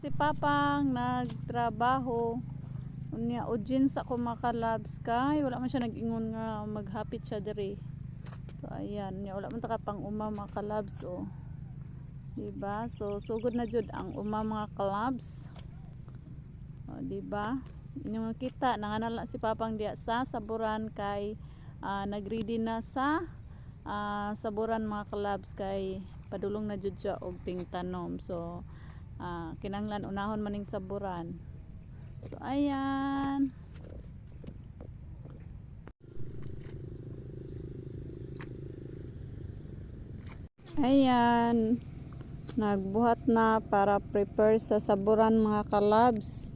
si Papang nagtrabaho unya audience ako makalabs kay wala man siya nag-ingon nga maghapit siya diri. So ayan, nya wala man ta ka pang uma mga kalabs oh. Diba? So sugod na jud ang uma mga kalabs. Oh, diba? Inyong makita nanganala si Papang diya sa saburan kay nagready na sa saburan mga kalabs kay padulong na jud siya og tingtanom. So kinanglan unahon maning saburan. So ayan. Ayan. Nagbuhat na para prepare sa saburan mga kalabs.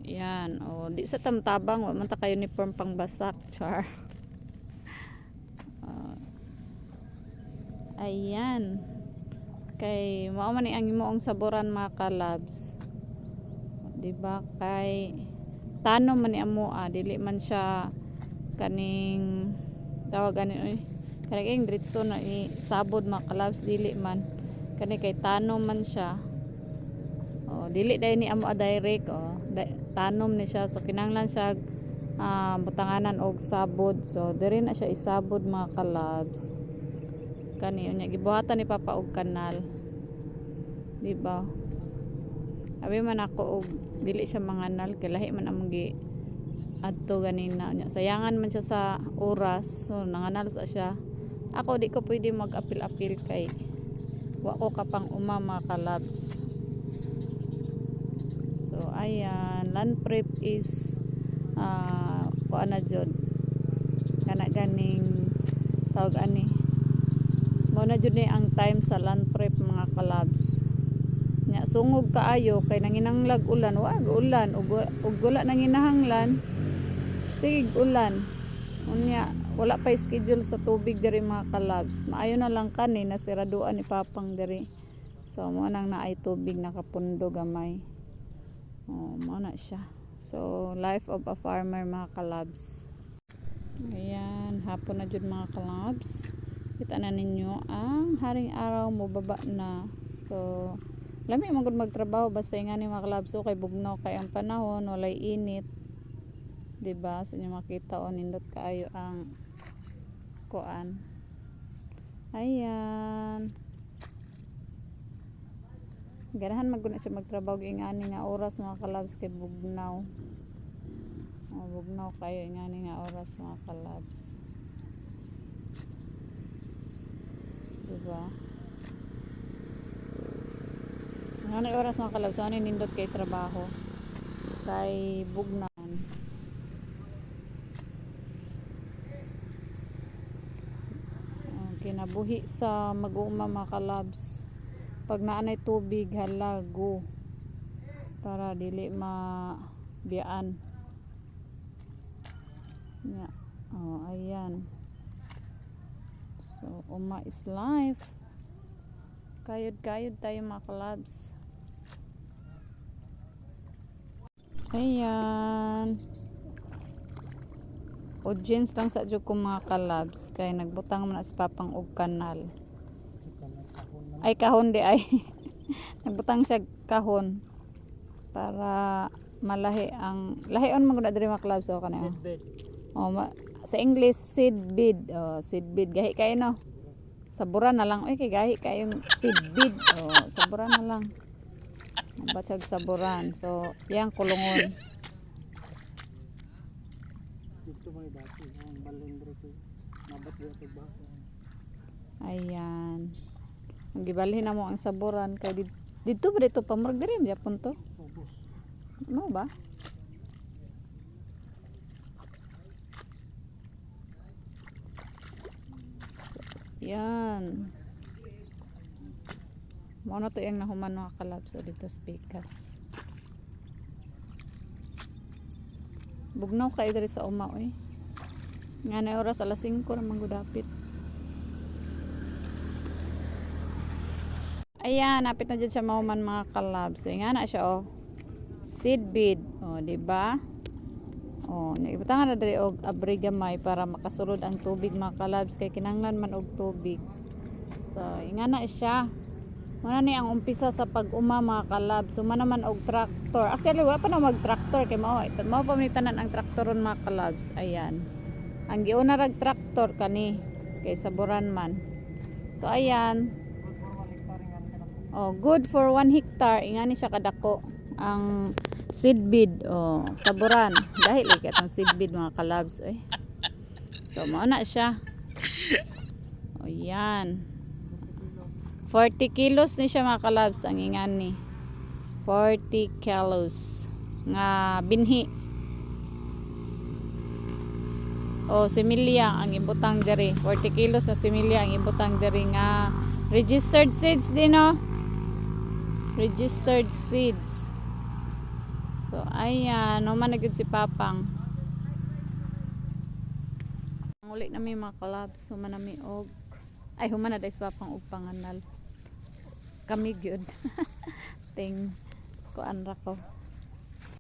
Ayan, oh, di sa tamtabang, wa man ta ka uniform pang basak, char. Ayan. Kay mao man ni ang imong saburan mga kalabs. Diba? Kay tanom man ni amo dili man siya kaning tawag ani kaning diretso na isabod mga kalabs, dili man kani kay tanom man siya. Dili dai ni amo direct tanom ni siya, so kinanglan siya butanganan og sabod. So diri na siya isabod mga kalabs kani unya gibuhatan ni Papa og kanal, diba? Abi man ako og dili siya manganal kay lahi man among gi adto ganina unya sayangan man siya sa oras, so nanganal sa siya. Ako di ko pwede mag-apil-apil kay wa ko kapang uma mga kalabs. So ayan, land prep is kuan na jud kana ganing tawag ani mo na jud ni ang time sa land prep mga kalabs. Nya sungog kaayo kay nanginanglag ulan, wag ulan ug wala nanginahanglan sig ulan unya wala pa schedule sa tubig diri mga kalabs. Maayo na lang kani nasiraduan ni Papang diri, so mo nang naay tubig nakapundo gamay. Mo na siya. So life of a farmer mga kalabs. Ayan, hapon na jud mga kalabs. Kita na ninyo ang haring araw mo baba na. So lami man gud magtrabaho basta ingani mga kalabs, so kay bugnaw kay ang panahon, walay init, diba? So inyo makita nindot kaayo ang kuan. Ayan, ganahan maguna siya magtrabaho ingani nga oras mga kalabs kay bugnaw. Bugnaw kayo ingani nga oras mga kalabs, diba? Ano oras mga kalabs, ano nindot kay trabaho kay bugnaw. Kinabuhi sa mag-uuma mga kalabs, pag naanay tubig halago para dili mabiyaan. Ayan, so uma is life. Kayod tayo mga kalabs. Ayan, audience lang sa jud ko mga kalabs kay nagbutang man sa Papang og kanal. Ay kahon di ay nagbutang siya kahon para malahi ang lahion man gud diri mga kalabs. So kana sa English seed bed. Seed bed gahi kay no, saburan na lang kay gahi kayong seed bed. Saburan na lang batsag saburan. So yang kulungon dito may dati ang balendro ko mabat sa baso. Ayan, ang gibalhin na mo ang saburan kay dito ba dito pamurag diri mo Japon to no ba? Yan, mo na to yung nahuman mga kalabs. So dito speakers bugnaw kayo diri sa uma nga na oras alas 5 naman gudapit. Ayan, napit na dyan siya mahuman mga kalabs. So nga na siya seed bed, diba? Naibutangan na diri og abrigamay para makasulod ang tubig mga kalabs kay kinanglan man og tubig. So nga na siya Muna ni ang umpisa sa pag-uma mga kalab. So man naman og tractor. Actually wala pa na mag-tractor kay mao. Ito mao pa tanan ang traktoron mga kalabs. Ayan. Ang giuna rag traktor kani kay saburan man. So ayan. Oh, good for 1 hectare. Ingani siya kadako. Ang seed bed oh, saburan. Dahil ikat ang seed bed mga kalabs eh. So mao na siya. Oh, yan. 40 kilos ni siya mga kalabs ang ingani. 40 kilos nga binhi. O similya ang ibutang diri. 40 kilos na similya ang ibutang diri nga registered seeds din no. Registered seeds. So ayan, no man nagud si Papang. Uli na mi mga kalabs, human na mi og ay human na dai si Papang og panganal. Kami gyud. Ting kuan ra ko.